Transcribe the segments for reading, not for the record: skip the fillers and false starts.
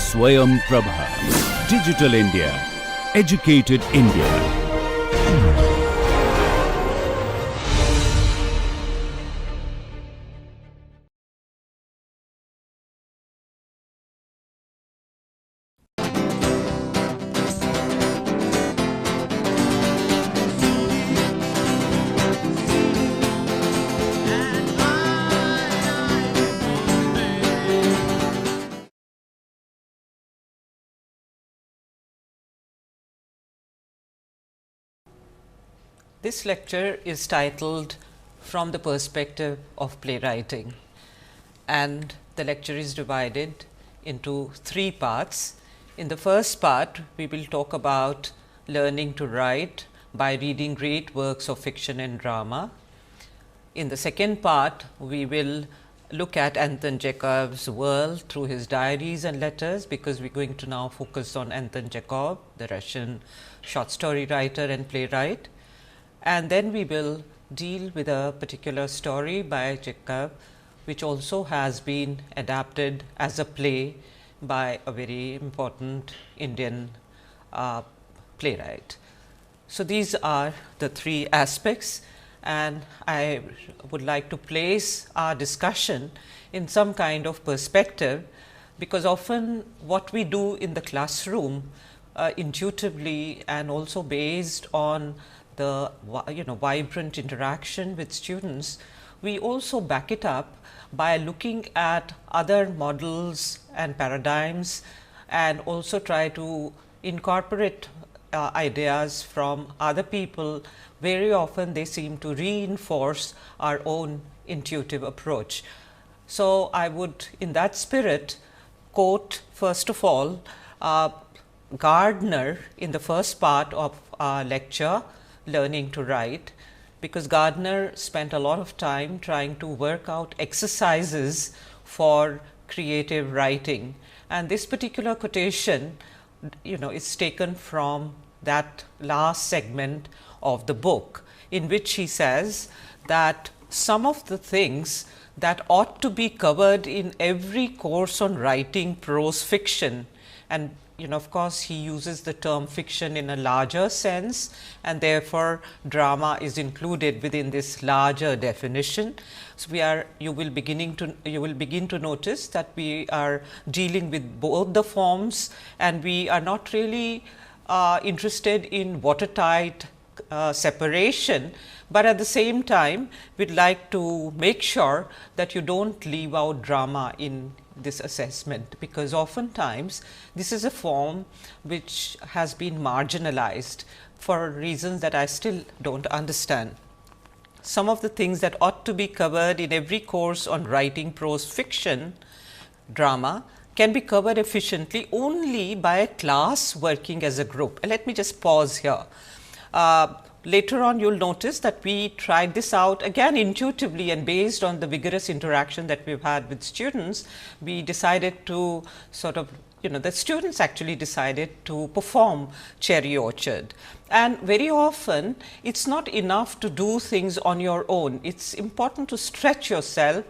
Swayam Prabha. Digital India. Educated India. This lecture is titled From the Perspective of Playwriting, and the lecture is divided into 3 parts. In the first part, we will talk about learning to write by reading great works of fiction and drama. In the second part, we will look at Anton Chekhov's world through his diaries and letters, because we are going to now focus on Anton Chekhov, the Russian short story writer and playwright. And then we will deal with a particular story by Chekhov, which also has been adapted as a play by a very important Indian playwright. So, these are the 3 aspects, and I would like to place our discussion in some kind of perspective, because often what we do in the classroom intuitively and also based on the vibrant interaction with students, we also back it up by looking at other models and paradigms, and also try to incorporate ideas from other people. Very often they seem to reinforce our own intuitive approach. So, I would in that spirit quote first of all Gardner in the first part of our lecture, Learning to Write, because Gardner spent a lot of time trying to work out exercises for creative writing, and this particular quotation is taken from that last segment of the book, in which he says that some of the things that ought to be covered in every course on writing prose fiction, and of course, he uses the term fiction in a larger sense, and therefore, drama is included within this larger definition. So, you will begin to notice that we are dealing with both the forms, and we are not really interested in watertight separation, but at the same time we would like to make sure that you do not leave out drama in this assessment, because oftentimes this is a form which has been marginalized for reasons that I still do not understand. Some of the things that ought to be covered in every course on writing prose fiction, drama, can be covered efficiently only by a class working as a group. And let me just pause here. Later on, you will notice that we tried this out again intuitively, and based on the vigorous interaction that we have had with students, we decided to sort of the students actually decided to perform Cherry Orchard. And very often it is not enough to do things on your own, it is important to stretch yourself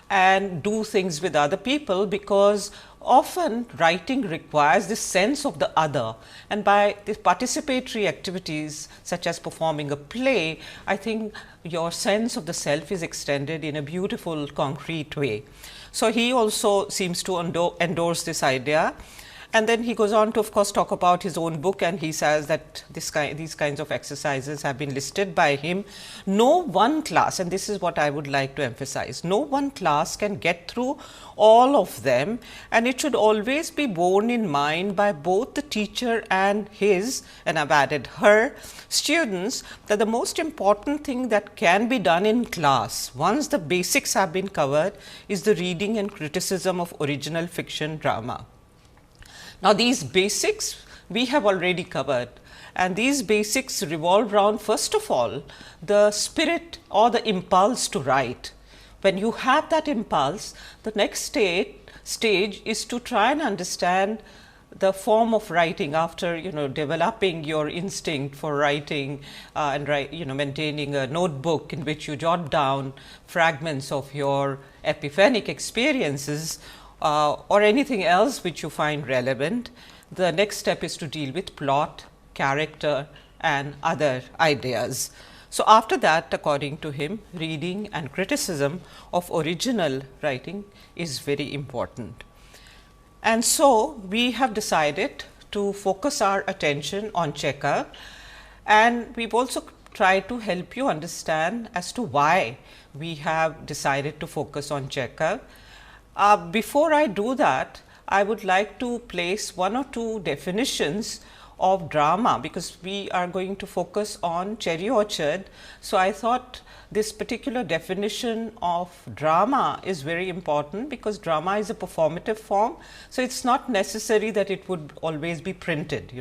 and do things with other people, because often writing requires this sense of the other, and by the participatory activities such as performing a play, I think your sense of the self is extended in a beautiful concrete way. So, he also seems to endorse this idea. And then he goes on to of course talk about his own book, and he says that these kinds of exercises have been listed by him. No one class, and this is what I would like to emphasize, no one class can get through all of them, and it should always be borne in mind by both the teacher and his, and I have added her, students, that the most important thing that can be done in class, once the basics have been covered, is the reading and criticism of original fiction drama. Now, these basics we have already covered, and these basics revolve around first of all the spirit or the impulse to write. When you have that impulse, the next stage is to try and understand the form of writing after developing your instinct for writing and maintaining a notebook in which you jot down fragments of your epiphanic experiences. or anything else which you find relevant. The next step is to deal with plot, character and other ideas. So, after that, according to him, reading and criticism of original writing is very important. And so, we have decided to focus our attention on Chekhov, and we have also tried to help you understand as to why we have decided to focus on Chekhov. Before I do that, I would like to place one or two definitions of drama, because we are going to focus on Cherry Orchard. So, I thought this particular definition of drama is very important, because drama is a performative form. So, it is not necessary that it would always be printed,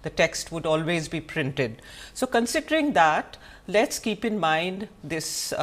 the text would always be printed. So, considering that, let us keep in mind this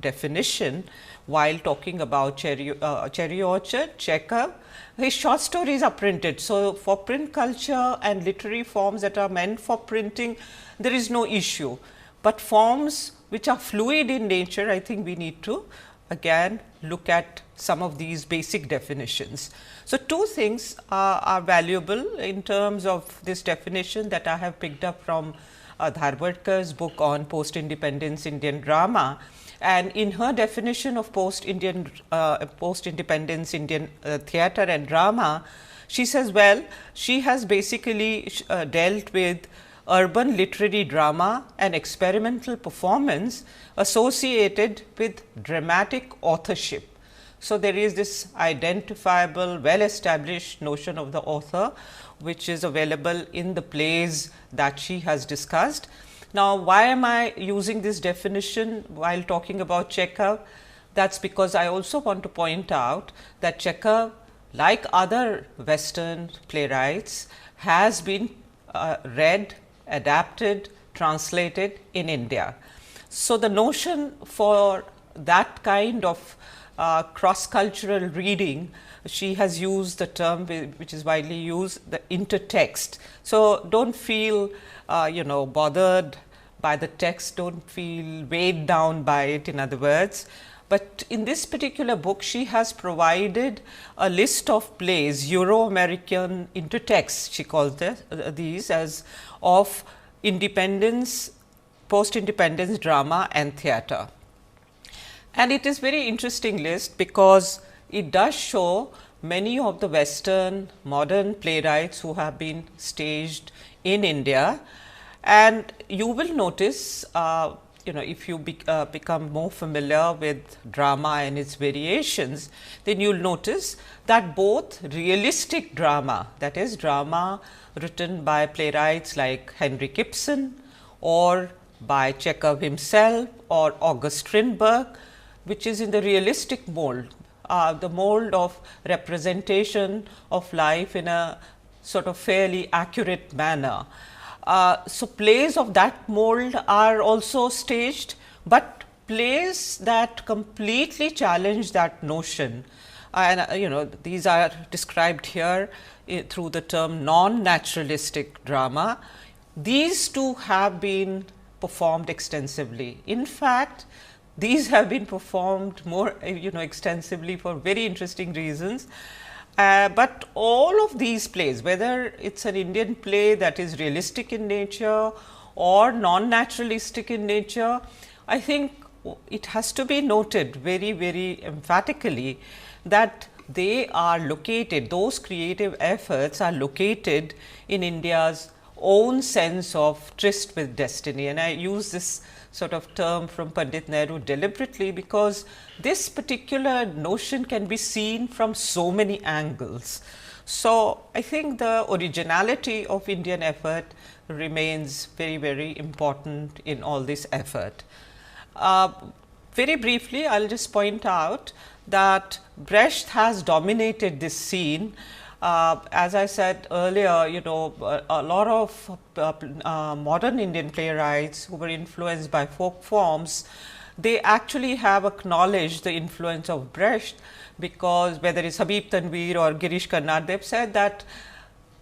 definition while talking about Cherry Orchard, Chekhov. His short stories are printed. So, for print culture and literary forms that are meant for printing, there is no issue, but forms which are fluid in nature, I think we need to again look at some of these basic definitions. So, two things are valuable in terms of this definition that I have picked up from Dharwardkar's book on post-independence Indian drama. And in her definition of post-independence Indian theatre and drama, she says, well, she has basically dealt with urban literary drama and experimental performance associated with dramatic authorship. So, there is this identifiable, well established notion of the author, which is available in the plays that she has discussed. Now, why am I using this definition while talking about Chekhov? That is because I also want to point out that Chekhov, like other Western playwrights, has been read, adapted, translated in India. So, the notion for that kind of cross-cultural reading, she has used the term which is widely used, the intertext. So, do not feel bothered by the text, do not feel weighed down by it, in other words. But in this particular book, she has provided a list of plays, Euro-American intertexts, she calls these as of independence, post-independence drama and theatre. And it is very interesting list, because it does show many of the Western modern playwrights who have been staged in India. And you will notice, if you become more familiar with drama and its variations, then you will notice that both realistic drama, that is drama written by playwrights like Henry Gibson or by Chekhov himself or August Strindberg, which is in the realistic mold, the mold of representation of life in a sort of fairly accurate manner. So, plays of that mold are also staged, but plays that completely challenge that notion, and these are described here through the term non-naturalistic drama. These two have been performed extensively. In fact, these have been performed more extensively for very interesting reasons. But all of these plays, whether it is an Indian play that is realistic in nature or non-naturalistic in nature, I think it has to be noted very, very emphatically that they are located, those creative efforts are located in India's own sense of tryst with destiny. And I use this sort of term from Pandit Nehru deliberately, because this particular notion can be seen from so many angles. So, I think the originality of Indian effort remains very, very important in all this effort. Very briefly, I will just point out that Brecht has dominated this scene. As I said earlier, a lot of modern Indian playwrights who were influenced by folk forms, they actually have acknowledged the influence of Brecht, because whether it is Habib Tanvir or Girish Karnad, they have said that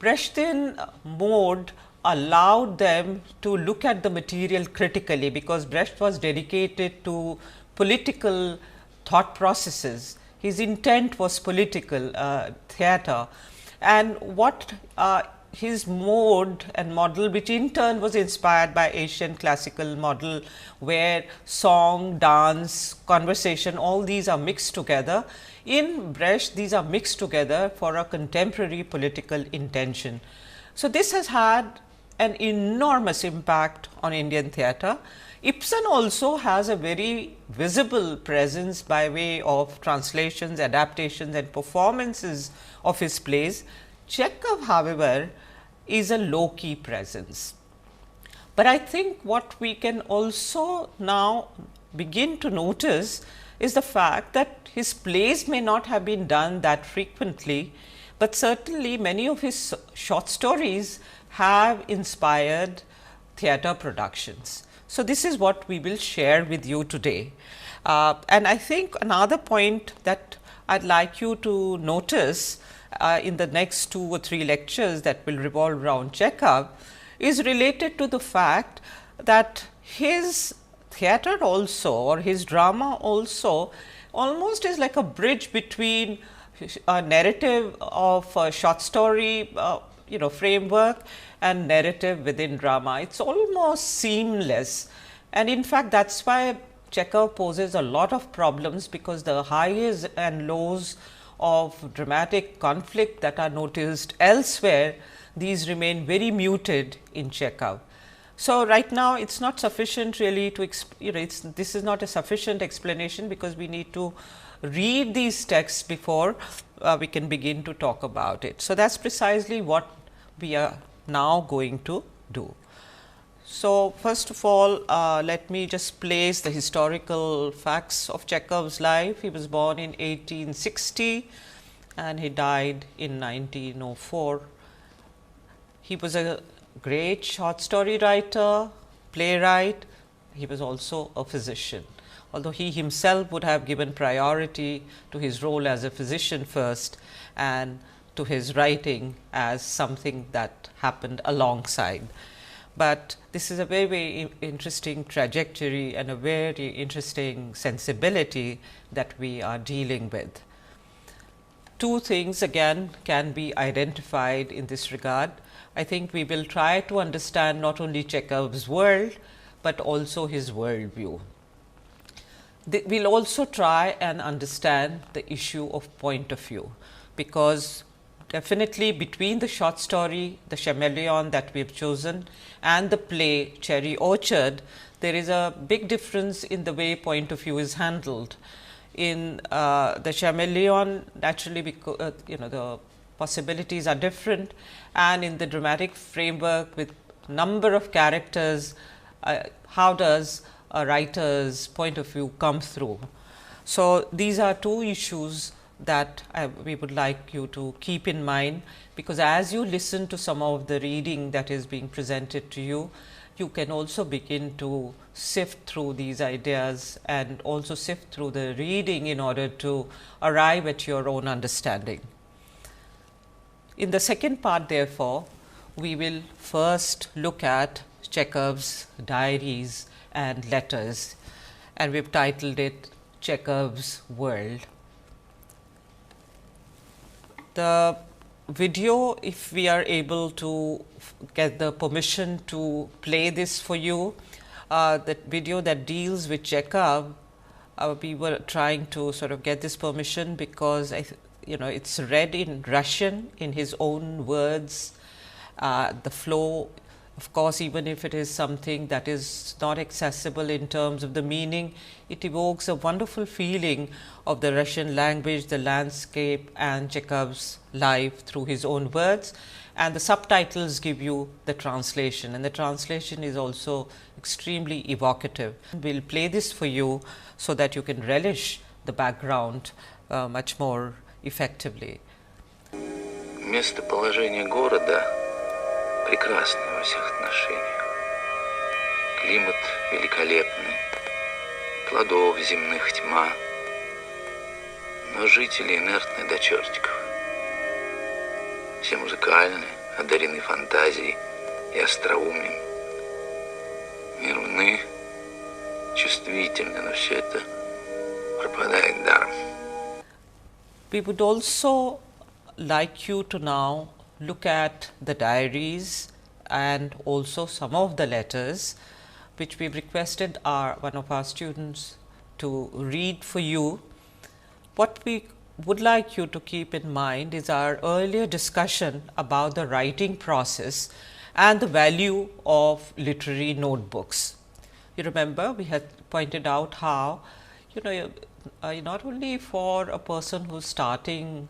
Brechtian mode allowed them to look at the material critically, because Brecht was dedicated to political thought processes. his intent was political theatre, and what his mode and model, which in turn was inspired by Asian classical model, where song, dance, conversation, all these are mixed together. In Brecht, these are mixed together for a contemporary political intention. So, this has had an enormous impact on Indian theatre. Ibsen also has a very visible presence by way of translations, adaptations and performances of his plays. Chekhov, however, is a low key presence. But I think what we can also now begin to notice is the fact that his plays may not have been done that frequently, but certainly many of his short stories have inspired theatre productions. So, this is what we will share with you today. And I think another point that I would like you to notice in the next 2 or 3 lectures that will revolve around Chekhov is related to the fact that his theatre also, or his drama also, almost is like a bridge between a narrative of a short story framework and narrative within drama. It's almost seamless, and in fact that is why Chekhov poses a lot of problems, because the highs and lows of dramatic conflict that are noticed elsewhere, these remain very muted in Chekhov. So, right now it is not sufficient really to this is not a sufficient explanation, because we need to read these texts before we can begin to talk about it. So, that is precisely what we are now going to do. So, first of all, let me just place the historical facts of Chekhov's life. He was born in 1860 and he died in 1904. He was a great short story writer, playwright. He was also a physician, although he himself would have given priority to his role as a physician first and to his writing as something that happened alongside. But this is a very, very interesting trajectory and a very interesting sensibility that we are dealing with. 2 things again can be identified in this regard. I think we will try to understand not only Chekhov's world, but also his worldview. We will also try and understand the issue of point of view, because definitely between the short story, the Chameleon that we have chosen, and the play Cherry Orchard, there is a big difference in the way point of view is handled. In the Chameleon, naturally, because the possibilities are different, and in the dramatic framework with number of characters, how does a writer's point of view come through? So, these are 2 issues that we would like you to keep in mind, because as you listen to some of the reading that is being presented to you, you can also begin to sift through these ideas and also sift through the reading in order to arrive at your own understanding. In the second part, therefore, we will first look at Chekhov's diaries and letters, and we have titled it Chekhov's World. The video, if we are able to get the permission to play this for you, that video that deals with Chekhov, we were trying to sort of get this permission because it's read in Russian in his own words. The flow, of course, even if it is something that is not accessible in terms of the meaning, it evokes a wonderful feeling of the Russian language, the landscape, and Chekhov's life through his own words, and the subtitles give you the translation, and the translation is also extremely evocative. We will play this for you so that you can relish the background much more effectively. Местоположение города прекрасное во всех отношениях. Климат великолепный, плодов земных тьма, но жители инертны до чертиков. Все музыкальны, одарены фантазией и остроумием. Нервны, чувствительны, но все это пропадает даром. We would also like you to now look at the diaries and also some of the letters which we've requested one of our students to read for you. What we would like you to keep in mind is our earlier discussion about the writing process and the value of literary notebooks. You remember we had pointed out how, not only for a person who's starting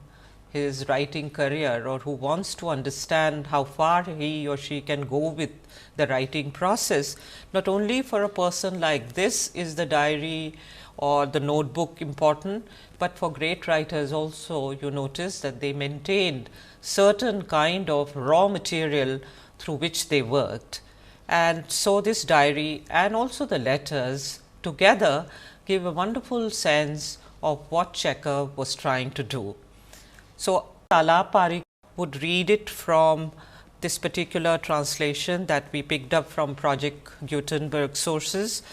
his writing career or who wants to understand how far he or she can go with the writing process, not only for a person like this is the diary or the notebook important, but for great writers also you notice that they maintained certain kind of raw material through which they worked. And so this diary and also the letters together give a wonderful sense of what Chekhov was trying to do. So, Lala Parikh would read it from this particular translation that we picked up from Project Gutenberg sources.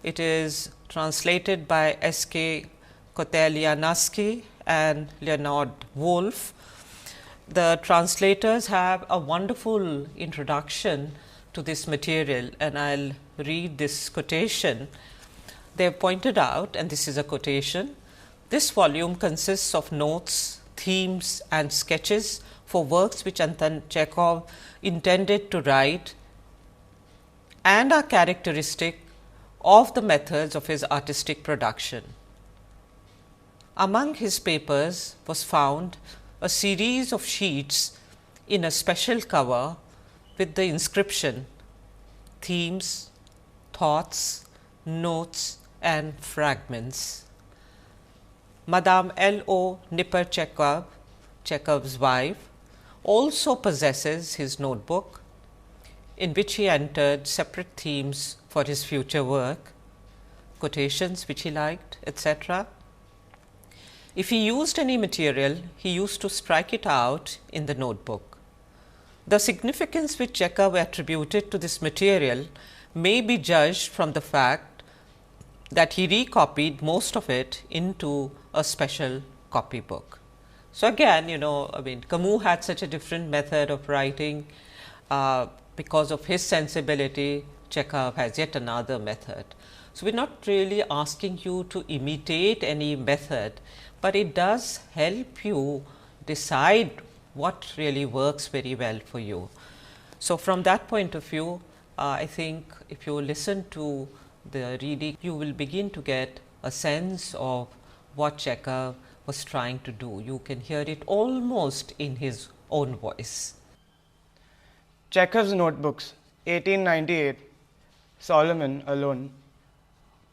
It is translated by S.K. Kotelianowski and Leonard Wolf. The translators have a wonderful introduction to this material, and I'll read this quotation. They have pointed out, and this is a quotation, "This volume consists of notes, themes and sketches for works which Anton Chekhov intended to write and are characteristic of the methods of his artistic production. Among his papers was found a series of sheets in a special cover with the inscription themes, thoughts, notes and fragments. Madame L.O. Nipper Chekhov, Chekhov's wife, also possesses his notebook in which he entered separate themes for his future work, quotations which he liked, etc. If he used any material, he used to strike it out in the notebook. The significance which Chekhov attributed to this material may be judged from the fact that he recopied most of it into a special copybook." So, again, Camus had such a different method of writing. Because of his sensibility, Chekhov has yet another method. So, we are not really asking you to imitate any method, but it does help you decide what really works very well for you. So, from that point of view, I think if you listen to the reading, you will begin to get a sense of what Chekhov was trying to do. You can hear it almost in his own voice. Chekhov's Notebooks, 1898. Solomon Alone.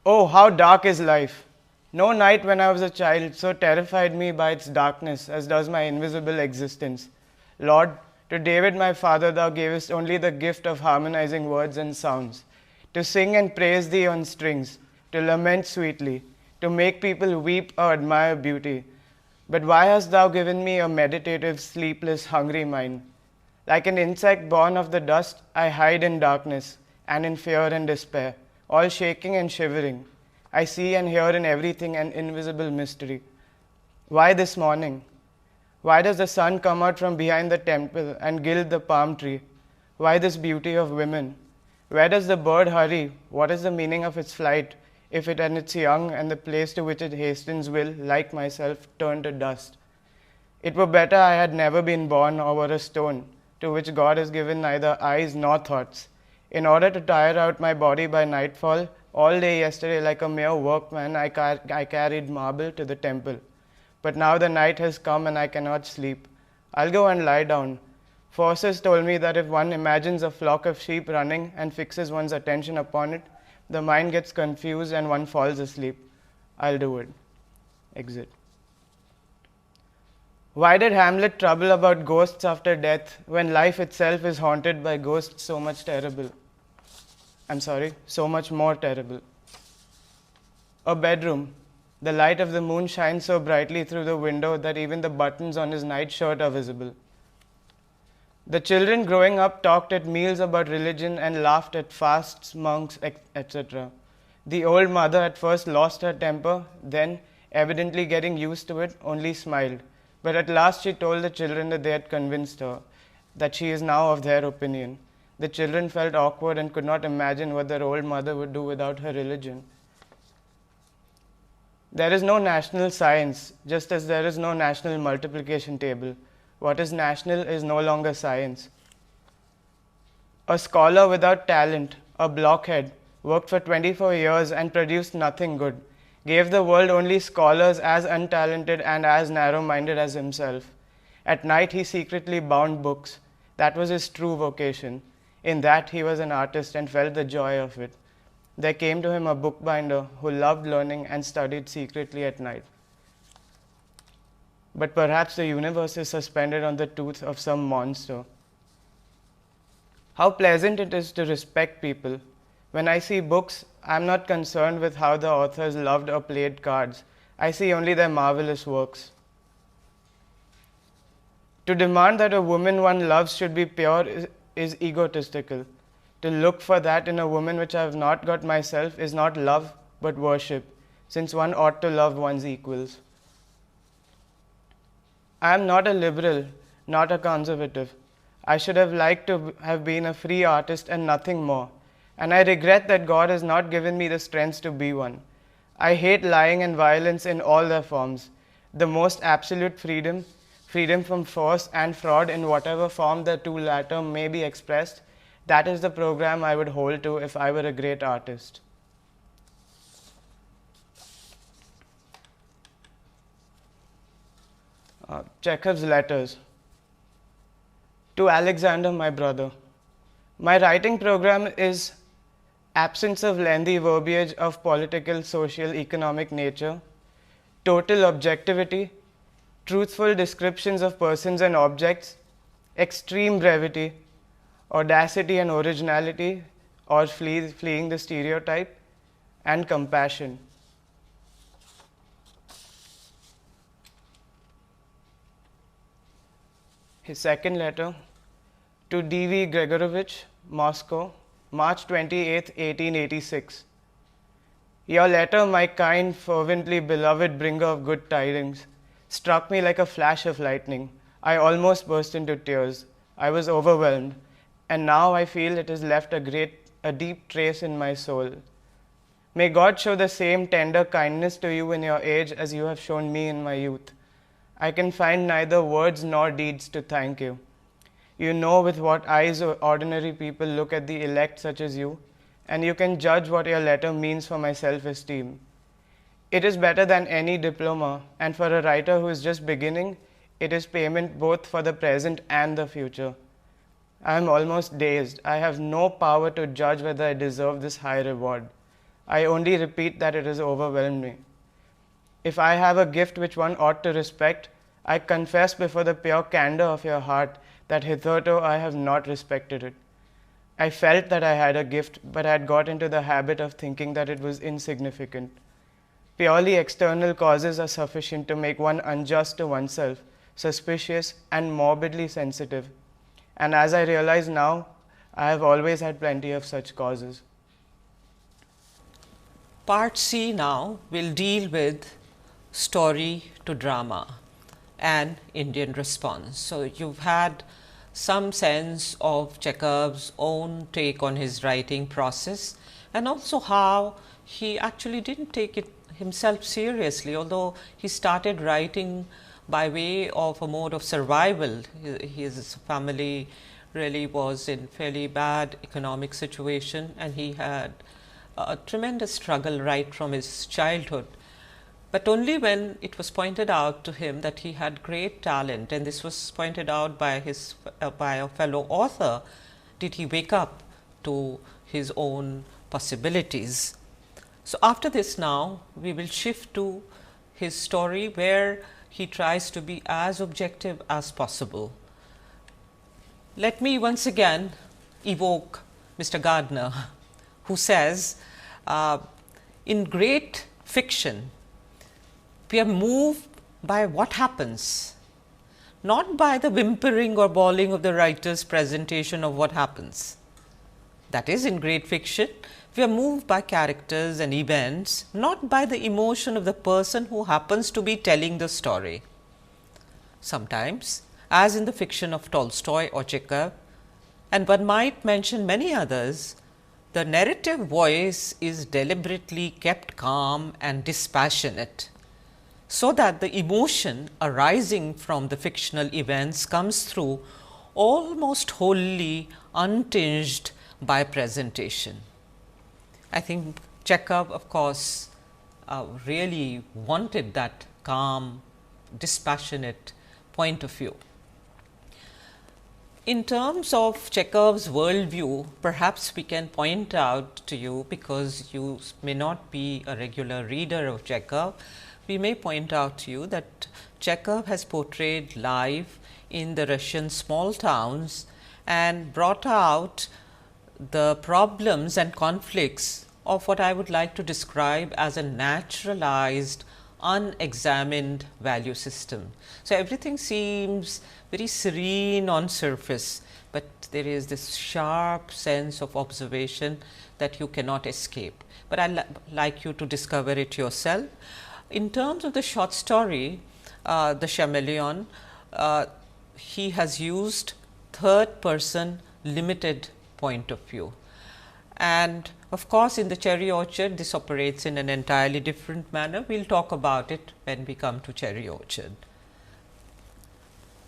Oh, how dark is life! No night when I was a child so terrified me by its darkness as does my invisible existence. Lord, to David my father thou gavest only the gift of harmonizing words and sounds, to sing and praise thee on strings, to lament sweetly, to make people weep or admire beauty. But why hast thou given me a meditative, sleepless, hungry mind? Like an insect born of the dust, I hide in darkness and in fear and despair, all shaking and shivering. I see and hear in everything an invisible mystery. Why this morning? Why does the sun come out from behind the temple and gild the palm tree? Why this beauty of women? Where does the bird hurry? What is the meaning of its flight, if it and its young and the place to which it hastens will, like myself, turn to dust? It were better I had never been born or were a stone, to which God has given neither eyes nor thoughts. In order to tire out my body by nightfall, all day yesterday like a mere workman I carried marble to the temple. But now the night has come and I cannot sleep. I'll go and lie down. Forces told me that if one imagines a flock of sheep running and fixes one's attention upon it, the mind gets confused and one falls asleep. I'll do it. Exit. Why did Hamlet trouble about ghosts after death when life itself is haunted by ghosts so much more terrible? A bedroom. The light of the moon shines so brightly through the window that even the buttons on his nightshirt are visible. The children growing up talked at meals about religion and laughed at fasts, monks, etc. The old mother at first lost her temper, then, evidently getting used to it, only smiled. But at last she told the children that they had convinced her, that she is now of their opinion. The children felt awkward and could not imagine what their old mother would do without her religion. There is no national science, just as there is no national multiplication table. What is national is no longer science. A scholar without talent, a blockhead, worked for 24 years and produced nothing good, gave the world only scholars as untalented and as narrow-minded as himself. At night he secretly bound books. That was his true vocation. In that he was an artist and felt the joy of it. There came to him a bookbinder who loved learning and studied secretly at night. But perhaps the universe is suspended on the tooth of some monster. How pleasant it is to respect people. When I see books, I am not concerned with how the authors loved or played cards. I see only their marvelous works. To demand that a woman one loves should be pure is egotistical. To look for that in a woman which I have not got myself is not love but worship, since one ought to love one's equals. I am not a liberal, not a conservative. I should have liked to have been a free artist and nothing more, and I regret that God has not given me the strength to be one. I hate lying and violence in all their forms. The most absolute freedom, freedom from force and fraud in whatever form the two latter may be expressed, that is the program I would hold to if I were a great artist. Chekhov's letters. To Alexander, my brother. My writing program is absence of lengthy verbiage of political, social, economic nature, total objectivity, truthful descriptions of persons and objects, extreme brevity, audacity and originality, or fleeing the stereotype, and compassion. His second letter, to D.V. Gregorovich, Moscow, March 28, 1886. Your letter, my kind, fervently beloved bringer of good tidings, struck me like a flash of lightning. I almost burst into tears. I was overwhelmed, and now I feel it has left a deep trace in my soul. May God show the same tender kindness to you in your age as you have shown me in my youth. I can find neither words nor deeds to thank you. You know with what eyes ordinary people look at the elect such as you, and you can judge what your letter means for my self-esteem. It is better than any diploma, and for a writer who is just beginning, it is payment both for the present and the future. I am almost dazed. I have no power to judge whether I deserve this high reward. I only repeat that it has overwhelmed me. If I have a gift which one ought to respect, I confess before the pure candor of your heart that hitherto I have not respected it. I felt that I had a gift, but I had got into the habit of thinking that it was insignificant. Purely external causes are sufficient to make one unjust to oneself, suspicious and morbidly sensitive. And as I realize now, I have always had plenty of such causes. Part C now will deal with story to drama and Indian response. So, you've had some sense of Chekhov's own take on his writing process, and also how he actually didn't take it himself seriously, although he started writing by way of a mode of survival. His family really was in fairly bad economic situation, and he had a tremendous struggle right from his childhood. But only when it was pointed out to him that he had great talent, and this was pointed out by a fellow author, did he wake up to his own possibilities. So, after this now, we will shift to his story where he tries to be as objective as possible. Let me once again evoke Mr. Gardner, who says, in great fiction, we are moved by what happens, not by the whimpering or bawling of the writer's presentation of what happens. That is, in great fiction, We are moved by characters and events, not by the emotion of the person who happens to be telling the story. Sometimes, as in the fiction of Tolstoy or Chekhov, and one might mention many others, the narrative voice is deliberately kept calm and dispassionate, so that the emotion arising from the fictional events comes through almost wholly untinged by presentation. I think Chekhov, of course, really wanted that calm, dispassionate point of view. In terms of Chekhov's worldview, perhaps we can point out to you, because you may not be a regular reader of Chekhov, we may point out to you that Chekhov has portrayed life in the Russian small towns and brought out the problems and conflicts of what I would like to describe as a naturalized, unexamined value system. So, everything seems very serene on surface, but there is this sharp sense of observation that you cannot escape, but I like you to discover it yourself. In terms of the short story, The Chameleon, he has used third person limited point of view. And of course, in the Cherry Orchard, this operates in an entirely different manner. We will talk about it when we come to Cherry Orchard.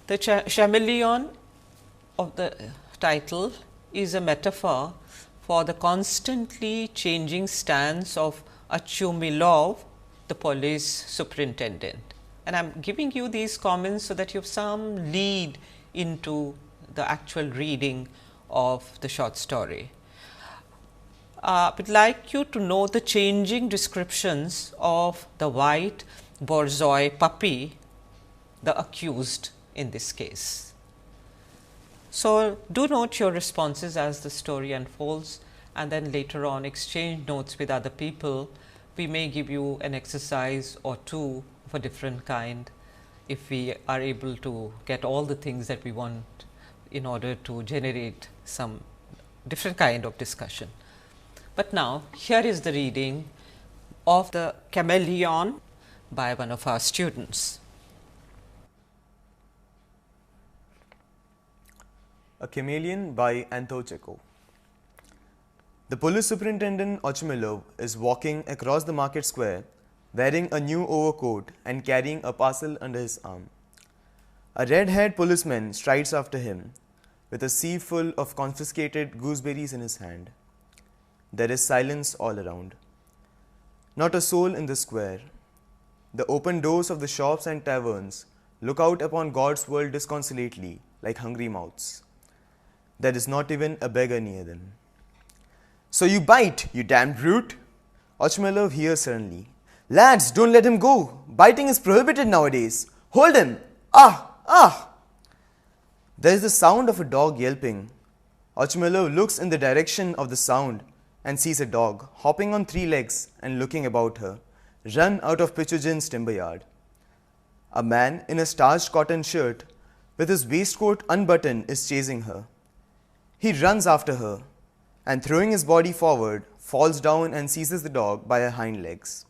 The chameleon of the title is a metaphor for the constantly changing stance of Achumilov, the police superintendent. And I am giving you these comments so that you have some lead into the actual reading of the short story. I would like you to know the changing descriptions of the white borzoi puppy, the accused in this case. So, do note your responses as the story unfolds, and then later on exchange notes with other people. We may give you an exercise or two of a different kind if we are able to get all the things that we want in order to generate some different kind of discussion. But now, here is the reading of The Chameleon by one of our students. A Chameleon by Anton Chekhov. The police superintendent Ochmilov is walking across the market square wearing a new overcoat and carrying a parcel under his arm. A red-haired policeman strides after him with a sieve full of confiscated gooseberries in his hand. There is silence all around. Not a soul in the square. The open doors of the shops and taverns look out upon God's world disconsolately like hungry mouths. There is not even a beggar near them. So you bite, you damned brute! Ochmilov hears suddenly. Lads, don't let him go. Biting is prohibited nowadays. Hold him. Ah, ah! There is the sound of a dog yelping. Ochmilov looks in the direction of the sound and sees a dog hopping on 3 legs and looking about her, run out of Pichujin's timber yard. A man in a starched cotton shirt with his waistcoat unbuttoned is chasing her. He runs after her and, throwing his body forward, falls down and seizes the dog by her hind legs.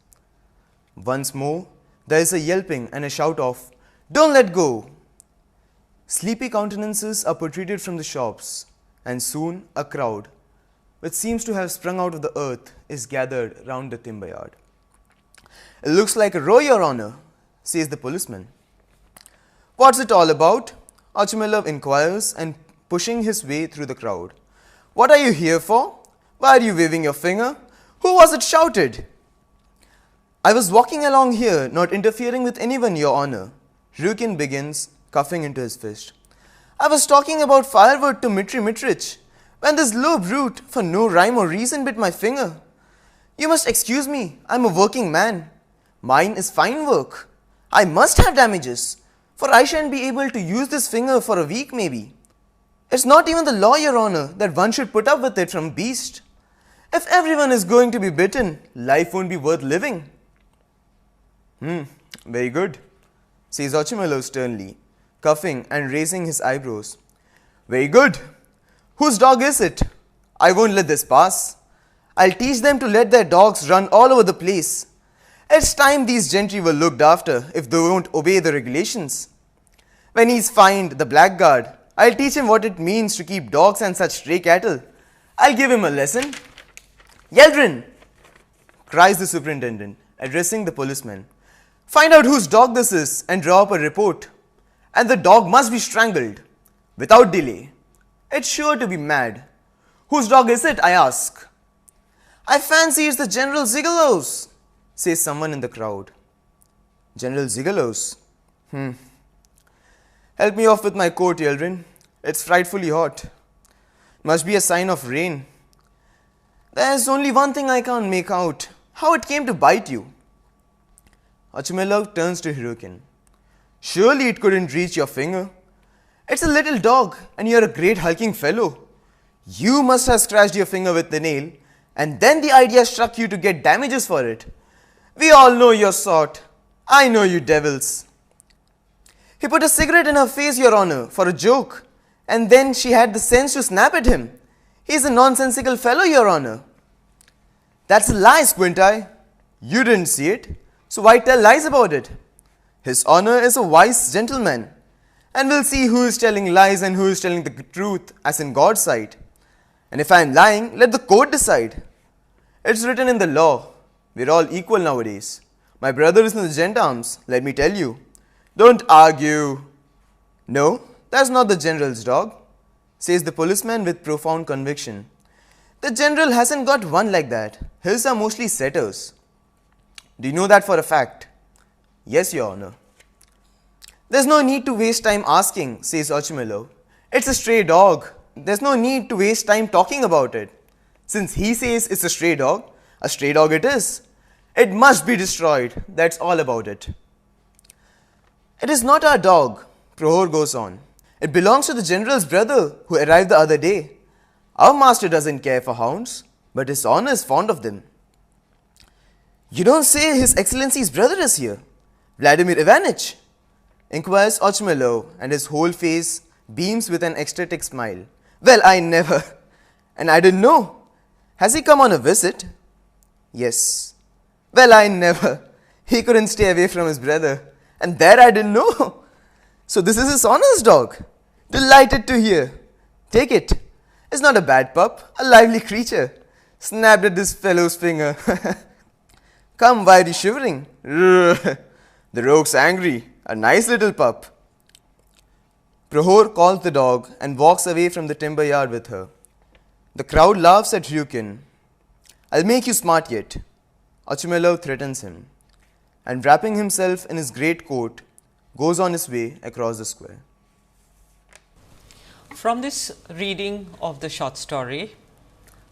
Once more, there is a yelping and a shout of, "Don't let go!" Sleepy countenances are protruded from the shops, and soon a crowd, which seems to have sprung out of the earth, is gathered round the timber yard. "It looks like a row, Your Honor," says the policeman. "What's it all about?" Ochmilov inquires, and pushing his way through the crowd. "What are you here for? Why are you waving your finger? Who was it shouted?" "I was walking along here, not interfering with anyone, Your Honor," Ryukin begins, coughing into his fist. "I was talking about firewood to Mitri Mitrich, when this low brute, for no rhyme or reason, bit my finger. You must excuse me, I'm a working man. Mine is fine work. I must have damages, for I shan't be able to use this finger for a week maybe. It's not even the law, Your Honor, that one should put up with it from a beast. If everyone is going to be bitten, life won't be worth living." Very good," says Ochmilov sternly, coughing and raising his eyebrows. "Very good. Whose dog is it? I won't let this pass. I'll teach them to let their dogs run all over the place. It's time these gentry were looked after if they won't obey the regulations. When he's fined the blackguard, I'll teach him what it means to keep dogs and such stray cattle. I'll give him a lesson. Yeldrin, cries the superintendent, addressing the policeman. Find out whose dog this is and draw up a report. And the dog must be strangled, without delay. It's sure to be mad. Whose dog is it, I ask? I fancy it's the General Zigalow's, says someone in the crowd. General Zigalow's? Help me off with my coat, Yeldrin. It's frightfully hot. Must be a sign of rain. There's only one thing I can't make out. How it came to bite you. Ochumilov turns to Hirokin. Surely it couldn't reach your finger. It's a little dog and you're a great hulking fellow. You must have scratched your finger with the nail and then the idea struck you to get damages for it. We all know your sort. I know you devils. He put a cigarette in her face, Your Honor, for a joke, and then she had the sense to snap at him. He's a nonsensical fellow, Your Honor. That's a lie, Squint Eye. You didn't see it, so why tell lies about it? His Honor is a wise gentleman, and we'll see who is telling lies and who is telling the truth as in God's sight. And if I am lying, let the court decide. It's written in the law. We're all equal nowadays. My brother is in the gendarmes, let me tell you. Don't argue. No, that's not the general's dog, says the policeman with profound conviction. The general hasn't got one like that. His are mostly setters. Do you know that for a fact? Yes, Your Honor. There's no need to waste time asking, says Ochumilov. It's a stray dog. There's no need to waste time talking about it. Since he says it's a stray dog it is. It must be destroyed. That's all about it. It is not our dog, Prohor goes on. It belongs to the general's brother who arrived the other day. Our master doesn't care for hounds, but his honor is fond of them. You don't say His Excellency's brother is here, Vladimir Ivanich, inquires Ochumilov, and his whole face beams with an ecstatic smile. Well, I never. And I didn't know. Has he come on a visit? Yes. Well, I never. He couldn't stay away from his brother. And that I didn't know. So this is his honor's dog. Delighted to hear. Take it. It's not a bad pup, a lively creature. Snapped at this fellow's finger. Come, why are you shivering? The rogue's angry. A nice little pup. Prohor calls the dog and walks away from the timber yard with her. The crowd laughs at Ryukin. I'll make you smart yet. Ochumilov threatens him, and wrapping himself in his great coat, goes on his way across the square. From this reading of the short story,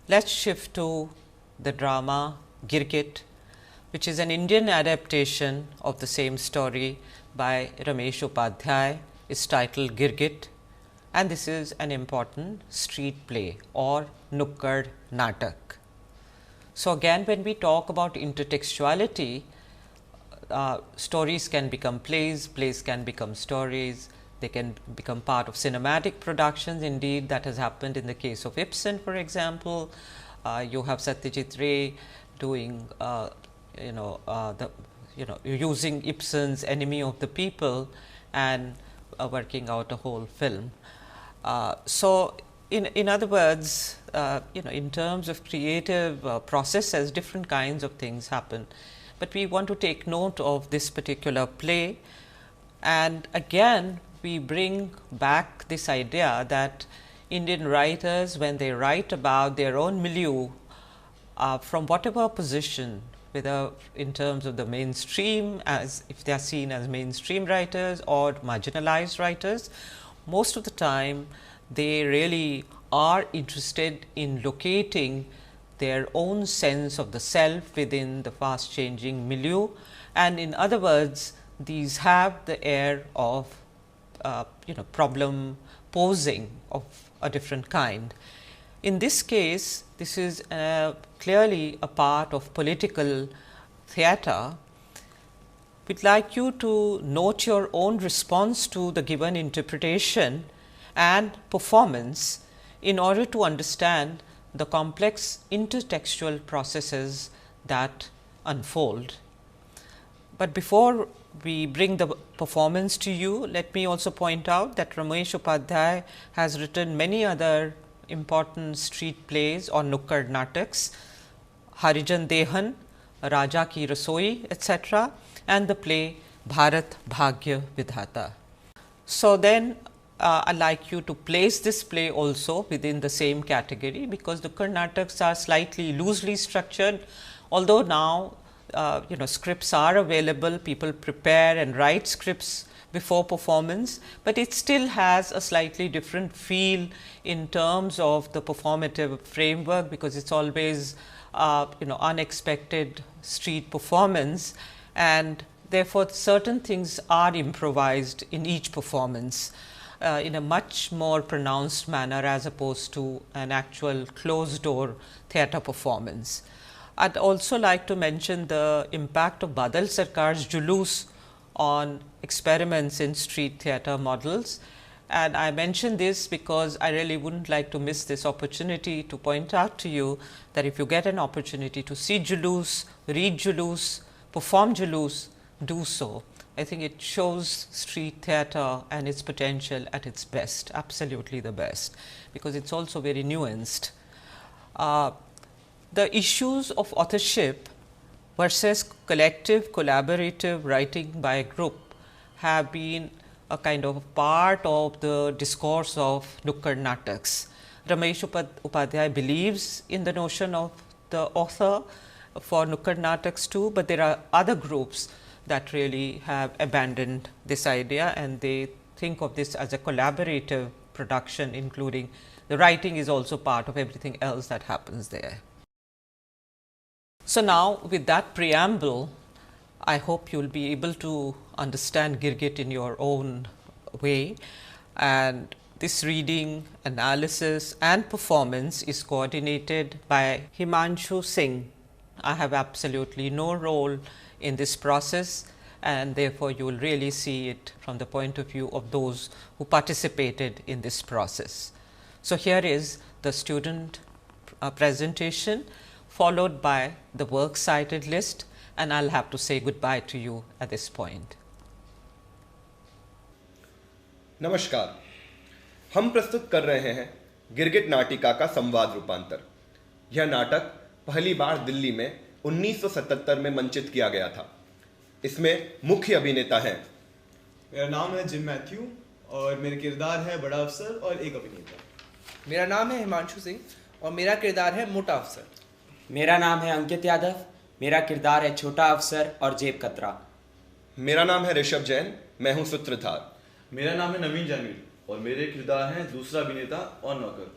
let's shift to the drama Girgit, which is an Indian adaptation of the same story by Ramesh Upadhyay. Is titled Girgit, and this is an important street play or Nukkad Natak. So, again when we talk about intertextuality, stories can become plays, plays can become stories, they can become part of cinematic productions. Indeed, that has happened in the case of Ibsen, for example. You have Satyajit Ray doing using Ibsen's Enemy of the People and working out a whole film. So, in other words, in terms of creative processes, different kinds of things happen, but we want to take note of this particular play, and again we bring back this idea that Indian writers, when they write about their own milieu, from whatever position, whether in terms of the mainstream, as if they are seen as mainstream writers or marginalized writers, most of the time they really are interested in locating their own sense of the self within the fast changing milieu, and in other words these have the air of problem posing of a different kind. In this case, this is clearly a part of political theatre. We'd like you to note your own response to the given interpretation and performance in order to understand the complex intertextual processes that unfold. But before we bring the performance to you, let me also point out that Ramesh Upadhyay has written many other important street plays or nukkad nataks, Harijan Dehan, Raja Ki Rasoi, etc., and the play Bharat Bhagya Vidhata. So, then I like you to place this play also within the same category, because the Karnataks are slightly loosely structured, although now scripts are available, people prepare and write scripts before performance, but it still has a slightly different feel in terms of the performative framework, because it's always unexpected street performance, and therefore, certain things are improvised in each performance in a much more pronounced manner as opposed to an actual closed door theatre performance. I would also like to mention the impact of Badal Sarkar's Julus on experiments in street theatre models. And I mention this because I really wouldn't like to miss this opportunity to point out to you that if you get an opportunity to see Julus, read Julus, perform Julus, do so. I think it shows street theatre and its potential at its best, absolutely the best, because it's also very nuanced. The issues of authorship versus collective collaborative writing by a group have been a kind of part of the discourse of nukkad nataks. Ramesh Upadhyay believes in the notion of the author for nukkad nataks too, but there are other groups that really have abandoned this idea, and they think of this as a collaborative production, including the writing is also part of everything else that happens there. So, now with that preamble, I hope you will be able to understand Girgit in your own way, and this reading, analysis and performance is coordinated by Himanshu Singh. I have absolutely no role in this process, and therefore, you will really see it from the point of view of those who participated in this process. So, here is the student presentation, followed by the works cited list, and I will have to say goodbye to you at this point. नमस्कार, हम प्रस्तुत कर रहे हैं गिरगिट नाटिका का संवाद रूपांतर। यह नाटक पहली बार दिल्ली में 1977 में मंचित किया गया था। इसमें मुख्य अभिनेता हैं। मेरा नाम है जिम मैथ्यू और मेरे किरदार है बड़ा अफसर और एक अभिनेता। मेरा नाम है हिमांशु सिंह और मेरा किरदार है मोटा अफसर। मेरा नाम है अंकित यादव, मेरा किरदार है छोटा अफसर और जेब कतरा। मेरा नाम है ऋषभ जैन, मैं हूं सूत्रधार। मेरा नाम है नवीन जानवीर और मेरे किरदार हैं दूसरा अभिनेता और नौकर।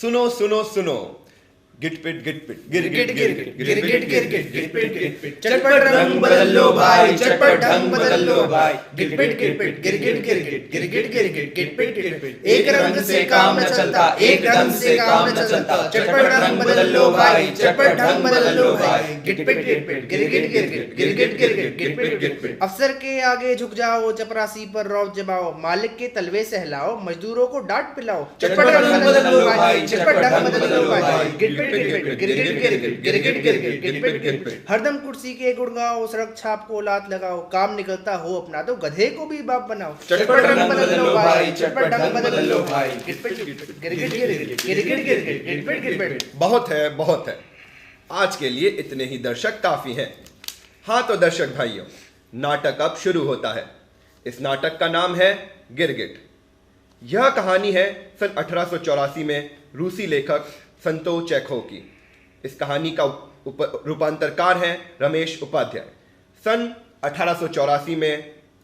सुनो सुनो सुनो, गिटपिट गिटपिट गिरगिट गिरगिट गिरगिट गिरगिट गिटपिट गिटपिट, चटपट रंग बदल लो भाई, चटपट ढंग बदल लो भाई, गिटपिट गिटपिट गिरगिट गिरगिट गिरगिट गिरगिट गिटपिट गिटपिट। एक रंग से काम न चलता, एक ढंग से काम न चलता, चटपट रंग बदल लो भाई, चटपट ढंग बदल लो भाई, गिटपिट गिटपिट गिरगिट गिरगिट गिरगिट गिरगिट गिटपिट गिटपिट। अफसर के आगे झुक जाओ, चपरासी पर रौब जमाओ, मालिक के तलवे सहलाओ, मजदूरों को डांट पिलाओ, चटपट रंग बदल लो भाई, चटपट ढंग बदल लो भाई, गिटपिट हरदम कुर्सी के गुड़गाओ, सड़क छाप को लात लगाओ, काम निकलता हो अपना तो गधे को भी बाप बनाओ, चटपट रंग बदल लो भाई, चटपट ढंग बदल लो भाई। बहुत है। आज के लिए इतने ही दर्शक काफी हैं। हाँ तो दर्शक भाइयों, नाटक अब शुरू होता है। इस नाटक का नाम है गिरगिट। यह कहानी है सन 1884 में रूसी लेखक संतो चेखोव की। इस कहानी का रूपांतरकार हैं रमेश उपाध्याय। सन 1884 में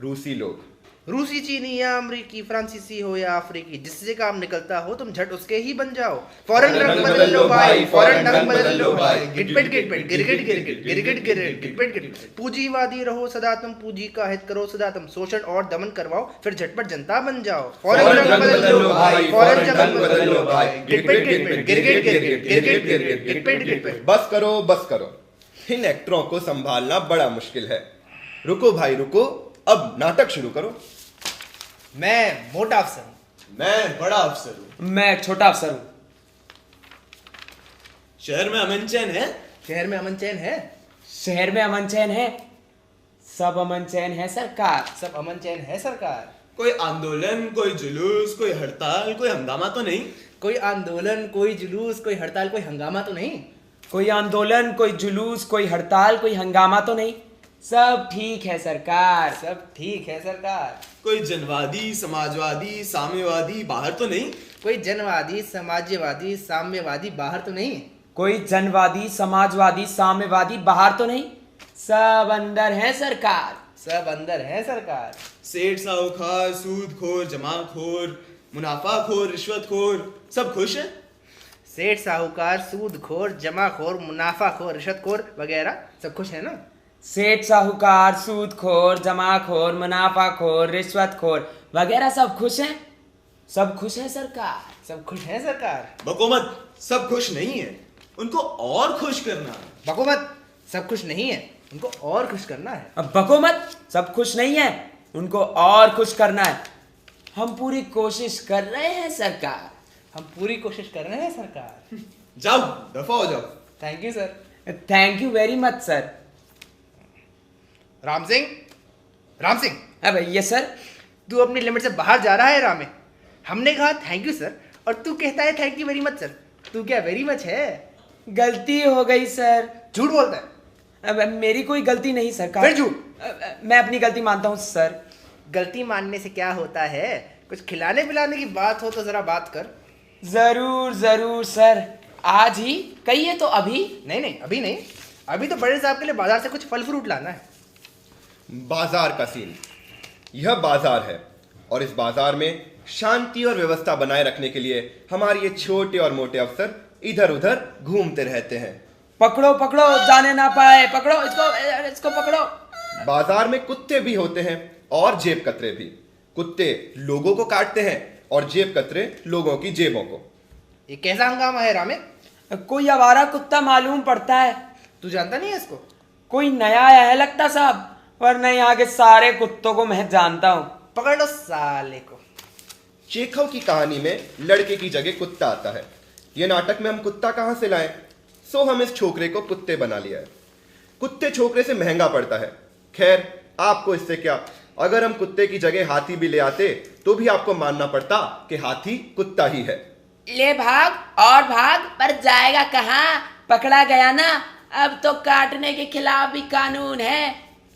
रूसी लोग, रूसी, चीनी या अमरीकी, फ्रांसीसी हो या अफ्रीकी, जिससे काम निकलता हो तुम झट उसके ही बन जाओ। फौरन रंग बदल लो भाई, फौरन ढंग बदल लो भाई, गिटपिट गिटपिट गिरगिट गिरगिट गिरगिट गिरगिट गिटपिट गिटपिट। पूंजीवादी रहो सदा तुम, पूंजी का हित करो सदा तुम, शोषण और दमन करवाओ फिर झटपट जनता बन जाओ। फौरन रंग बदल लो भाई, फौरन ढंग बदल लो भाई, गिटपिट गिटपिट गिरगिट गिरगिट गिरगिट गिरगिट गिटपिट गिटपिट। बस करो। इन एक्टरों को संभालना बड़ा मुश्किल है। रुको भाई रुको, अब नाटक शुरू करो। मैं मोटा अफसर हूँ। मैं बड़ा अफसर हूँ। मैं छोटा अफसर हूँ। शहर में अमन चैन है? शहर में अमन चैन है? शहर में अमन चैन है? सब अमन चैन है सरकार। सब अमन चैन है सरकार। कोई आंदोलन, कोई जुलूस, कोई हड़ताल, कोई हंगामा तो नहीं? कोई आंदोलन, कोई जुलूस, कोई हड़ताल, कोई हंगामा तो नहीं? कोई आंदोलन, कोई जुलूस, कोई हड़ताल, कोई हंगामा तो नहीं? सब ठीक है सरकार। सब ठीक है सरकार। कोई जनवादी, समाजवादी, साम्यवादी बाहर तो नहीं? कोई जनवादी, समाजवादी, साम्यवादी बाहर तो नहीं? कोई जनवादी, समाजवादी, साम्यवादी बाहर तो नहीं? सब अंदर है सरकार। सब अंदर है सरकार। सेठ, साहूकार, सूदखोर, जमाखोर, मुनाफाखोर, रिश्वतखोर, सब खुश हैं? सेठ, साहूकार, सूदखोर, जमाखोर, मुनाफाखोर, रिश्वतखोर वगैरह सब खुश है ना? सेठ, साहूकार, सूदखोर, जमाखोर, मुनाफाखोर, रिश्वतखोर वगैरह सब खुश हैं? सब खुश है सरकार। सब खुश है सरकार। बको मत, सब खुश नहीं है, उनको और खुश करना है। बको मत, सब खुश नहीं है, उनको और खुश करना है। अब बको मत, सब खुश नहीं है, उनको और खुश करना है। हम पूरी कोशिश कर रहे हैं सरकार। हम पूरी कोशिश कर रहे हैं सरकार। जाओ, दफा हो जाओ। Thank you sir. Thank you very much sir. Ram Singh, Ram Singh, अब यस सर। तू अपनी लिमिट से बाहर जा रहा है रामे। हमने कहा थैंक यू सर और तू कहता है thank you very much sir. तू क्या वेरी मच है? गलती हो गई सर। झूठ बोलता है। अब मेरी कोई गलती नहीं सरकार। फिर झूठ। मैं अपनी गलती मानता हूँ सर। गलती मानने से क्या होता है? कुछ खिलाने पिलाने की बात हो तो जरा बात कर। जरूर जरूर सर, आज ही कहिए तो अभी। नहीं नहीं, अभी नहीं, अभी तो बड़े साहब के लिए बाजार से कुछ फल फ्रूट लाना है। बाजार का सीन, यह बाजार है और इस बाजार में शांति और व्यवस्था बनाए रखने के लिए हमारे ये छोटे और मोटे अफसर इधर उधर घूमते रहते हैं। पकड़ो पकड़ो, जाने ना पाए, पकड़ो इसको पकड़ो। बाजार में कुत्ते भी होते हैं और जेब कतरे भी। कुत्ते लोगों को काटते हैं और जेब कतरे लोगों की जेबों को। ये कैसा हंगामा है रामे? कोई आवारा कुत्ता मालूम पड़ता है। तू जानता नहीं है इसको? कोई नया आया है लगता साहब, वरना यहाँ के सारे कुत्तों को मैं जानता हूँ। पकड़ लो साले को। चेखव की कहानी में लड़के की जगह कुत्ता आता है। ये नाटक में हम कुत्ता कहां से लाएं? सो हम इस छोकरे को कुत्ते बना लिया है। कुत्ते छोकरे से महंगा पड़ता है। खैर, आपको इससे क्या, अगर हम कुत्ते की जगह हाथी भी ले आते तो भी आपको मानना पड़ता कि हाथी कुत्ता ही है। ले भाग और भाग, पर जाएगा कहाँ? पकड़ा गया ना, अब तो काटने के खिलाफ भी कानून है।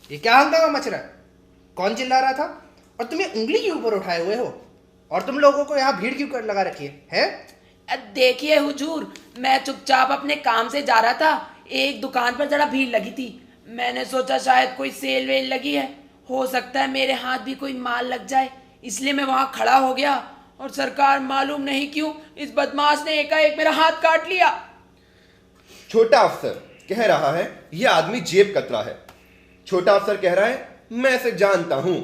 ये क्या हंगामा मच रहा है? कौन चिल्ला रहा था? और तुम ये उंगली के ऊपर उठाए हुए हो? और तुम लोगों को यहाँ भीड़ क्यों लगा रखी है? देखिए हुजूर, मैं चुपचाप अपने काम से जा रहा था। एक दुकान पर जरा भीड़ लगी थी, मैंने सोचा शायद कोई सेल वेल लगी है, हो सकता है मेरे हाथ भी कोई माल लग जाए, इसलिए मैं वहां खड़ा हो गया। और सरकार मालूम नहीं क्यों इस बदमाश ने एकाएक मेरा हाथ काट लिया। छोटा अफसर कह रहा है यह आदमी जेब कतरा है। छोटा अफसर कह रहा है मैं इसे जानता हूं,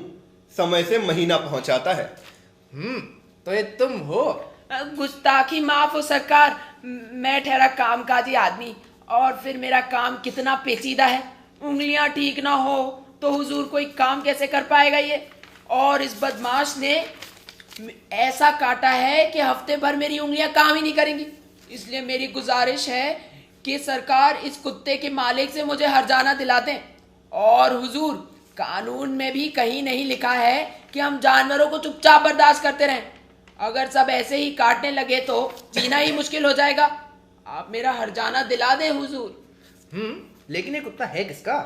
समय से महीना पहुंचाता है। तो ये तुम हो? गुस्ताखी माफ हो सरकार, मैं ठहरा कामकाजी आदमी, और फिर मेरा काम कितना पेचीदा है, उंगलियां ठीक ना हो तो हुजूर कोई काम कैसे कर पाएगा ये। और इस बदमाश ने ऐसा काटा है कि हफ्ते भर मेरी उंगलियां काम ही नहीं करेंगी। इसलिए मेरी गुजारिश है कि सरकार इस कुत्ते के मालिक से मुझे हर्जाना दिला दें। और हुजूर, कानून में भी कहीं नहीं लिखा है कि हम जानवरों को चुपचाप बर्दाश्त करते रहें। अगर सब ऐसे ही काटने लगे तो जीना ही मुश्किल हो जाएगा। आप मेरा हर्जाना दिला दें हुजूर। लेकिन ये कुत्ता है किसका?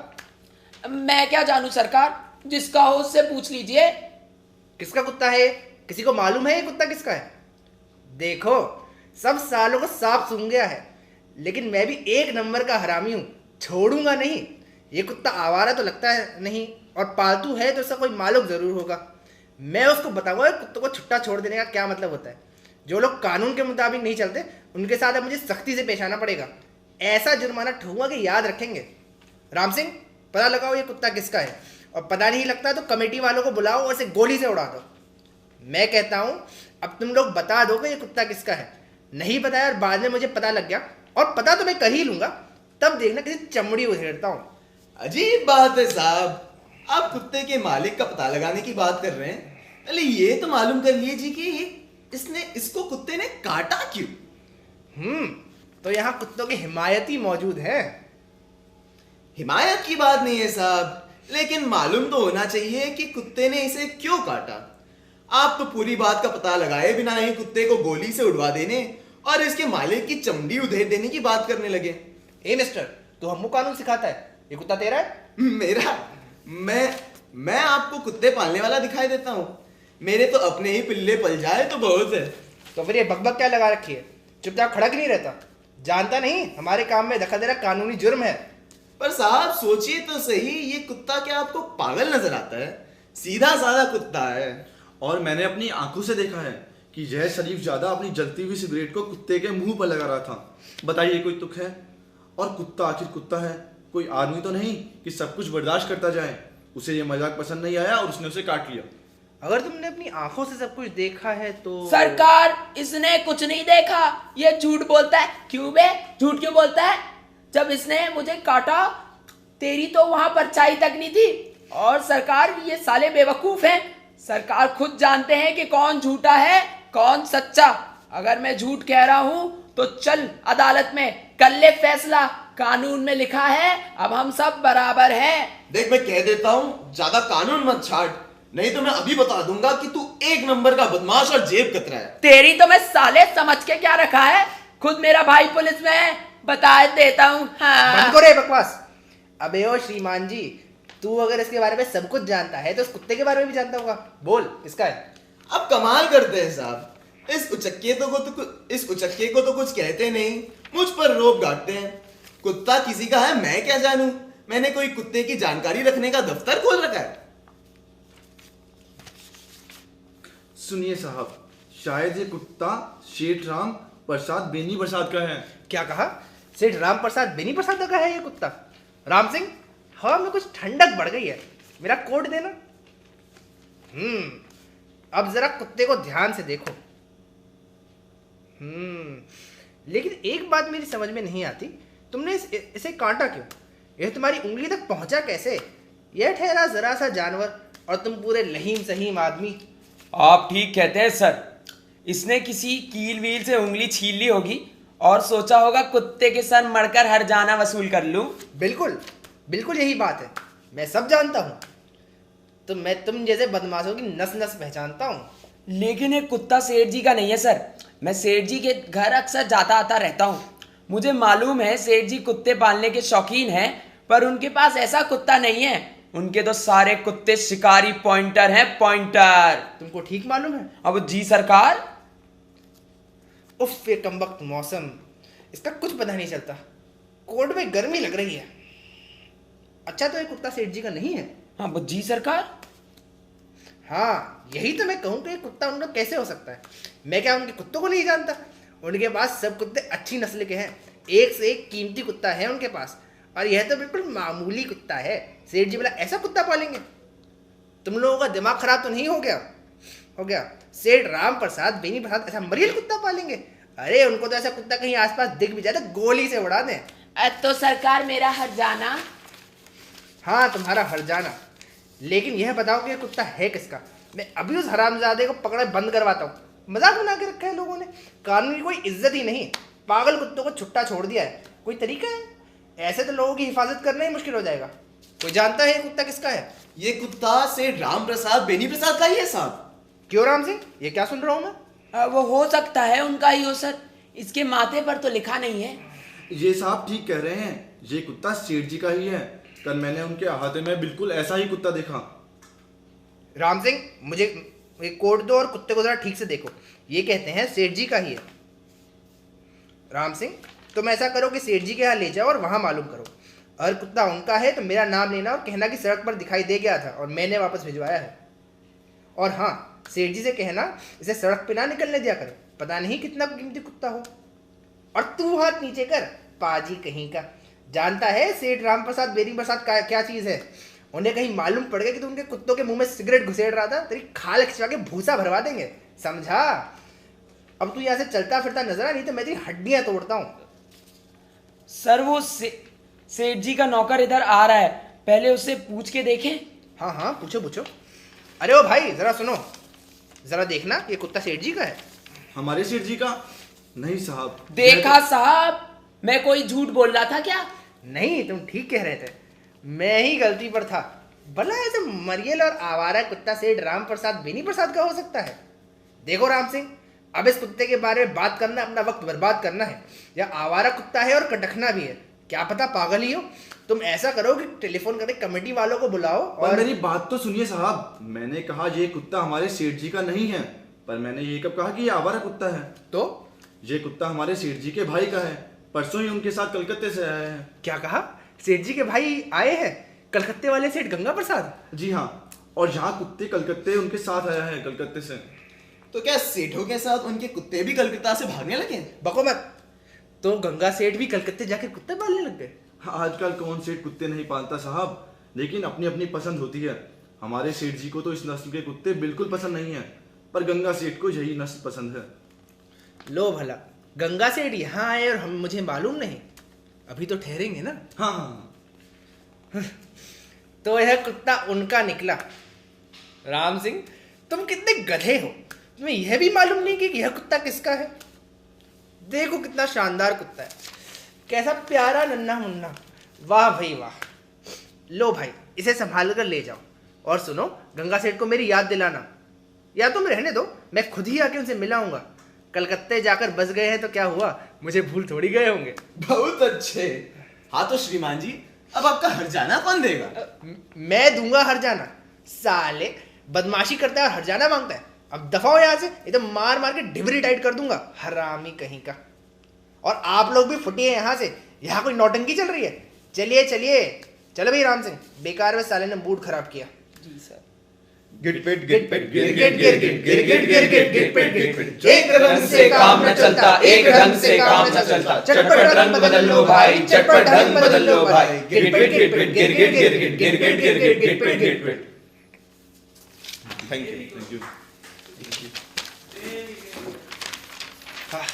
मैं क्या जानूं सरकार, जिसका हो उससे पूछ लीजिए। किसका कुत्ता है? किसी को मालूम है ये कुत्ता किसका है? देखो, सब सालों को साफ सूंघ गया है, लेकिन मैं भी एक नंबर का हरामी हूं, छोड़ूंगा नहीं। ये कुत्ता आवारा तो लगता है नहीं, और पालतू है तो इसका कोई मालिक जरूर होगा। मैं उसको बताऊंगा कुत्तों को छुट्टा छोड़ देने का क्या मतलब होता है। जो लोग कानून के मुताबिक नहीं चलते उनके साथ अब मुझे सख्ती से पेश आना पड़ेगा। ऐसा जुर्माना ठोंगा कि याद रखेंगे। राम सिंह, पता लगाओ ये कुत्ता किसका है, और पता नहीं लगता तो कमेटी वालों को बुलाओ और इसे गोली से उड़ा दो। मैं कहता हूं अब तुम लोग बता दो कि ये कुत्ता किसका है। नहीं बताया और बाद में मुझे पता लग गया, और पता तो मैं कर ही लूंगा, तब देखना किसी चमड़ी उधेड़ता हूं। अजीब बात है साहब, आप कुत्ते के मालिक का पता लगाने की बात कर रहे हैं। पहले ये तो मालूम कर लीजिए कि इसको कुत्ते ने काटा क्यों। तो यहाँ कुत्तों के हिमायती मौजूद हैं। हिमायत की बात नहीं है साहब, लेकिन मालूम तो होना चाहिए कि कुत्ते ने इसे क्यों काटा। आप तो पूरी बात का पता लगाए बिना ही कुत्ते को गोली से उड़वा देने और इसके मालिक की चमड़ी उधेड़ देने की बात करने लगे। ए मिस्टर, तू हमको कानून सिखाता है? ये कुत्ता तेरा है? मेरा? मैं आपको कुत्ते पालने वाला दिखाई देता हूँ? मेरे तो अपने ही पिल्ले पल जाए तो बहुत है। तो फिर ये बकबक क्या लगा रखी है? चुपचाप खड़ा क्यों नहीं रहता? जानता नहीं हमारे काम में दखल देना कानूनी जुर्म है। पर साहब सोचिए तो सही, ये कुत्ता क्या आपको पागल नजर आता है? सीधा साधा कुत्ता है। और मैंने अपनी आंखों से देखा है कि यह शरीफ ज्यादा अपनी जलती हुई सिगरेट को कुत्ते के मुंह पर लगा रहा था। बताइए कोई तुक है? और कुत्ता आखिर कुत्ता है, कोई आदमी तो नहीं कि सब कुछ बर्दाश्त करता जाए। उसे ये मजाक पसंद नहीं आया और उसने उसे काट लिया। अगर तुमने अपनी आंखों से सब कुछ देखा है तो सरकार, इसने कुछ नहीं देखा, ये झूठ बोलता है। क्यों बे, झूठ क्यों बोलता है? जब इसने मुझे काटा तेरी तो वहां परछाई तक नहीं थी। और सरकार, ये साले बेवकूफ हैं। सरकार खुद जानते हैं कि कौन झूठा है कौन सच्चा। अगर मैं झूठ कह रहा हूं तो चल अदालत में कर ले फैसला। कानून में लिखा है अब हम सब बराबर हैं। देख मैं कह देता हूँ, ज्यादा कानून मत छाट, नहीं तो मैं अभी बता दूंगा कि तू एक नंबर का बदमाश और जेब कतरा है। तेरी तो मैं साले समझ के क्या रखा है, खुद मेरा भाई पुलिस में है, बता देता हूँ। हाँ। बंद करो ये बकवास। अबे ओ श्रीमान जी, तू अगर इसके बारे में सब कुछ जानता है तो उस कुत्ते के बारे में भी जानता होगा। बोल, किसका है? अब कमाल करते हैं साहब, इस उचक्के को तो कुछ कहते नहीं, मुझ पर रोब गाड़ते हैं। कुत्ता किसी का है मैं क्या जानूं? मैंने कोई कुत्ते की जानकारी रखने का दफ्तर खोल रखा है? सुनिए साहब, शायद ये कुत्ता सेठ राम प्रसाद बेनी प्रसाद का है। क्या कहा? सेठ राम प्रसाद बेनी प्रसाद का है ये कुत्ता? राम सिंह, हवा में कुछ ठंडक बढ़ गई है, मेरा कोट देना। अब जरा कुत्ते को ध्यान से देखो। लेकिन एक बात मेरी समझ में नहीं आती, तुमने इसे काटा क्यों? यह तुम्हारी उंगली तक पहुंचा कैसे? यह ठहरा जरा सा जानवर और तुम पूरे लहीम सहीम आदमी। आप ठीक कहते हैं सर, इसने किसी कील वील से उंगली छील ली होगी और सोचा होगा कुत्ते के सर मरकर हर जाना वसूल कर लूं। बिल्कुल बिल्कुल यही बात है, मैं सब जानता हूँ। तो मैं तुम जैसे बदमाशों की नस नस पहचानता हूँ। लेकिन ये कुत्ता सेठ जी का नहीं है सर, मैं सेठ जी के घर अक्सर जाता आता रहता हूँ। मुझे मालूम है सेठ जी कुत्ते पालने के शौकीन हैं, पर उनके पास ऐसा कुत्ता नहीं है। उनके तो सारे कुत्ते शिकारी पॉइंटर हैं, पॉइंटर। तुमको ठीक मालूम है? अब जी सरकार। उफ, ये कमबख्त मौसम, इसका कुछ पता नहीं चलता। कोर्ट में गर्मी लग रही है। अच्छा, तो ये कुत्ता सेठ जी का नहीं है? हाँ वो जी सरकार। हाँ, यही तो मैं कहूँ कि ये कुत्ता उनका कैसे हो सकता है। मैं क्या उनके कुत्तों को नहीं जानता? उनके पास सब कुत्ते अच्छी नस्ल के हैं, एक से एक कीमती कुत्ता है उनके पास। और यह तो बिल्कुल मामूली कुत्ता है। सेठ जी बोला ऐसा कुत्ता पालेंगे? तुम लोगों का दिमाग खराब तो नहीं हो गया? सेठ राम प्रसाद बेनी प्रसाद ऐसा मरीज कुत्ता पालेंगे? अरे उनको तो ऐसा कुत्ता कहीं आसपास दिख भी जाए तो गोली से उड़ा दें। तो सरकार मेरा हर जाना। हाँ, तुम्हारा हर जाना। लेकिन यह बताओ कि यह कुत्ता है किसका? मैं अभी उस हरामजादे को पकड़े बंद करवाता हूँ। मजाक बना के रखा है लोगों ने, कानून की कोई इज्जत ही नहीं। पागल कुत्तों को छुट्टा छोड़ दिया है। कोई तरीका है? ऐसे तो लोगों की हिफाजत करना ही मुश्किल हो जाएगा। कोई जानता है ये कुत्ता किसका है? ये कुत्ता सेठ राम प्रसाद बेनी प्रसाद का ही है साहब। क्यों राम सिंह, ये क्या सुन रहा हूँ मैं? वो हो सकता है उनका ही हो सर, इसके माथे पर तो लिखा नहीं है। ये साहब ठीक कह रहे हैं, ये कुत्ता सेठ जी का ही है। कल मैंने उनके अहाते में बिल्कुल ऐसा ही कुत्ता देखा। राम सिंह, मुझे कोट दो और कुत्ते को जरा ठीक से देखो। ये कहते हैं सेठ जी का ही है। राम सिंह, तुम ऐसा करो कि सेठ जी के यहाँ ले जाओ और वहां मालूम करो। अगर कुत्ता उनका है तो मेरा नाम लेना और कहना कि सड़क पर दिखाई दे गया था और मैंने वापस भिजवाया है। और हाँ, सेठ जी से कहना इसे सड़क पे ना निकलने दिया करो, पता नहीं कितना कीमती कुत्ता हो। और तू हाथ नीचे कर, पाजी कहीं का। जानता है सेठ राम प्रसाद बेनी प्रसाद का क्या चीज है? उन्हें कहीं मालूम पड़ गया कि तू उनके कुत्तों के मुंह में सिगरेट घुसेड़ रहा था, तेरी खाल खिंचवा के भूसा भरवा देंगे, समझा? अब तू यहाँ से चलता फिरता नजर आ, नहीं तो मैं तेरी हड्डियां तोड़ता हूँ। सर वो सेठ जी का नौकर इधर आ रहा है, पहले उससे पूछ के देखें। हाँ हाँ, पूछो। अरे ओ भाई, जरा सुनो, जरा देखना ये कुत्ता सेठ जी का है? हमारे सेठ जी का नहीं साहब। देखा साहब, मैं कोई झूठ बोल रहा था क्या? नहीं, तुम ठीक कह रहे थे, मैं ही गलती पर था। भला ऐसे मरियल और आवारा कुत्ता सेठ राम प्रसाद बेनी प्रसाद का हो सकता है? देखो राम सिंह, अब इस कुत्ते के बारे में बात करना अपना वक्त बर्बाद करना है। यह आवारा कुत्ता है और कटखना भी है, क्या पता पागल ही हो। तुम ऐसा करो कि टेलीफोन करके कमेटी वालों को बुलाओ और मेरी बात तो सुनिए साहब, मैंने कहा ये कुत्ता हमारे सेठ जी का नहीं है, पर मैंने ये कब कहा कि ये आवारा कुत्ता है? तो ये कुत्ता हमारे सेठ जी के भाई का है, परसों ही उनके साथ कलकत्ते से आया है। क्या कहा? सेठ जी के भाई आए हैं? कलकत्ते वाले सेठ गंगा प्रसाद? जी हाँ, और यहाँ कुत्ते कलकत्ते उनके साथ आया है कलकत्ते से। तो क्या सेठों के साथ उनके कुत्ते भी कलकत्ता से भागने लगे? बको मत, तो गंगा सेठ भी कलकत्ते जाकर कुत्ते पालने लग गए? आजकल कौन सेठ कुत्ते नहीं पालता साहब, लेकिन अपनी अपनी पसंद होती है। हमारे सेठ जी को तो इस नस्ल के कुत्ते बिल्कुल पसंद नहीं है, पर गंगा सेठ को यही नस्ल पसंद है। लो भला, गंगा सेठ यहाँ आए और हम मुझे मालूम नहीं? अभी तो ठहरेंगे ना? हाँ। तो यह कुत्ता उनका निकला। राम सिंह, तुम कितने गधे हो, तुम्हें यह भी मालूम नहीं कि यह कुत्ता किसका है? देखो कितना शानदार कुत्ता है, कैसा प्यारा नन्हा मुन्ना, वाह भाई वाह। लो भाई, इसे संभाल कर ले जाओ, और सुनो, गंगा सेठ को मेरी याद दिलाना, या तुम रहने दो, मैं खुद ही आके उनसे मिलाऊंगा। कलकत्ते जाकर बस गए हैं तो क्या हुआ, मुझे भूल थोड़ी गए होंगे। बहुत अच्छे। हाँ तो श्रीमान जी, अब आपका हर्जाना कौन देगा? मैं दूंगा हर्जाना। साले बदमाशी करता है और हर्जाना मांगता है। अब दफा हो यहाँ से, एकदम मार मार के डिबरी टाइट कर दूंगा, हरामी कहीं का। और आप लोग भी फुटिए यहाँ से, यहाँ कोई नौटंकी चल रही है। चलिए चलिए, चलो भाई राम सिंह, बेकार में साले ने मूड खराब किया। जी सर। गिटपिट गिटपिट गिर गिट गिर गिट गिर गिट गिर गिट गिटपिट गिटपिट। एक रंग से काम न चलता, एक ढंग से काम न चलता, चटपट रंग बदल लो भाई, चटपट ढंग बदल लो भाई। गिटपिट गिटपिट गिर गिट गिर गिट गिर गिट गिर गिट गिटपिट गिटपिट। Thank you. हाँ।